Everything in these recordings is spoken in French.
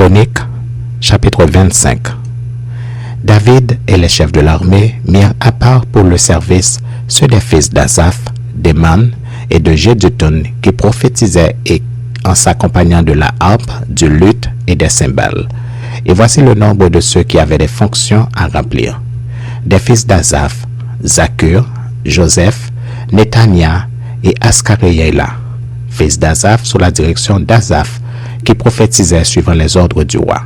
Chroniques, chapitre 25. David et les chefs de l'armée mirent à part pour le service ceux des fils d'Asaph, d'Héman et de Jéduthun qui prophétisaient et en s'accompagnant de la harpe, du luth et des cymbales. Et voici le nombre de ceux qui avaient des fonctions à remplir. Des fils d'Asaph, Zakur, Joseph, Netania et Ascaréla, fils d'Asaph sous la direction d'Asaph, qui prophétisait suivant les ordres du roi.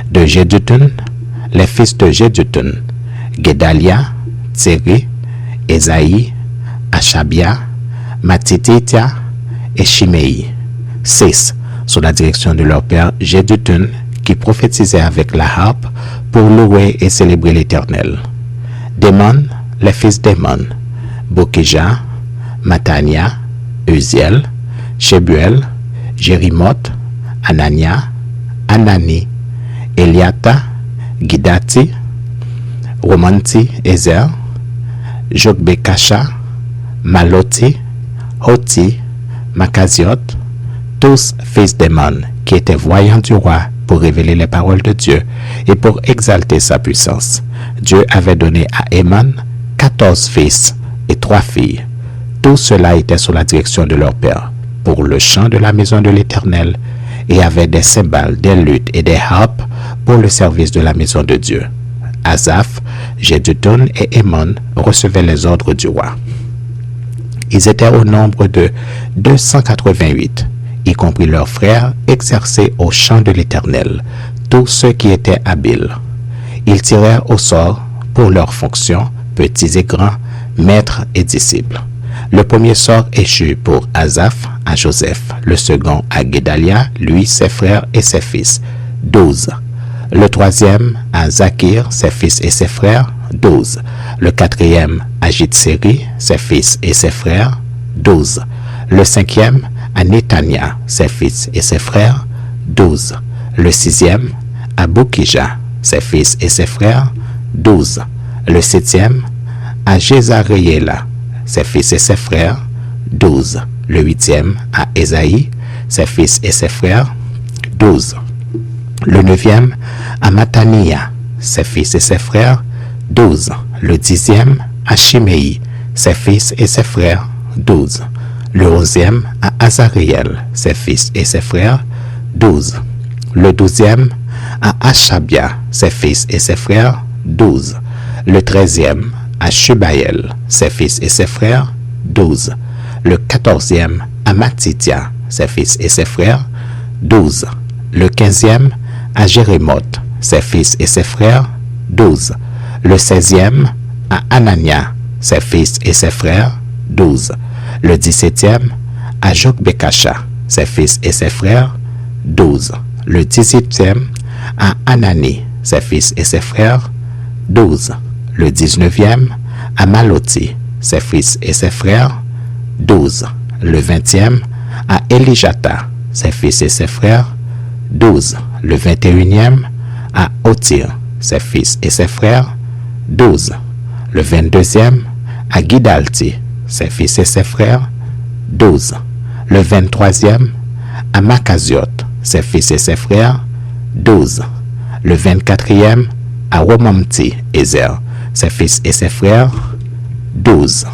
De Jéduthun, les fils de Jéduthun, Guédalia, Thierry, Esaïe, Achabia, Matititia et Shimei. 6. Sous la direction de leur père Jéduthun, qui prophétisait avec la harpe pour louer et célébrer l'Éternel. Démon, les fils d'Héman, Bokija, Matania, Uziel, Shebuel, Jérimoth, Anania, Anani, Eliata, Gidati, Romanti, Ezer, Jokbekasha, Maloti, Hoti, Makaziot, tous fils d'Héman, qui étaient voyants du roi pour révéler les paroles de Dieu et pour exalter sa puissance. Dieu avait donné à Héman 14 fils et 3 filles. Tout cela était sous la direction de leur père, pour le chant de la maison de l'Éternel, et avaient des cymbales, des luths et des harpes pour le service de la maison de Dieu. Asaph, Jéduthun et Héman recevaient les ordres du roi. Ils étaient au nombre de 288, y compris leurs frères exercés au chant de l'Éternel, tous ceux qui étaient habiles. Ils tirèrent au sort pour leurs fonctions, petits et grands, maîtres et disciples. Le premier sort échut pour Asaph à Joseph, le second à Guédalia, lui, ses frères et ses fils, 12. Le troisième à Zakir, ses fils et ses frères, 12. Le quatrième à Jitseri, ses fils et ses frères, 12. Le cinquième à Netania, ses fils et ses frères, 12. Le sixième à Bokija, ses fils et ses frères, 12. Le septième à Jézaréela, ses fils et ses frères, 12. Le huitième à Esaïe, ses fils et ses frères, 12. Le neuvième à Matania, ses fils et ses frères, 12. Le dixième à Shimei, ses fils et ses frères, 12. Le onzième à Azariel, ses fils et ses frères, 12. Le douzième à Achabia, ses fils et ses frères, 12. Le treizième à Shubael, ses fils et ses frères, 12. Le quatorzième à Matitia, ses fils et ses frères, 12. Le quinzième à Jérémoth, ses fils et ses frères, 12. Le seizième à Anania, ses fils et ses frères, 12. Le 17e à Jokbekasha, ses fils et ses frères, 12. Le 18e à Anani, ses fils et ses frères, 12. Le 19e à Maloti, ses fils et ses frères, 12. Le 20e à Elijata, ses fils et ses frères, 12. Le 21e à Otir, ses fils et ses frères, 12. Le 22e à Gidalti, ses fils et ses frères, 12. Le 23e à Makaziot, ses fils et ses frères, 12. Le 24e à Romamti Ezer, ses fils et ses frères, 12.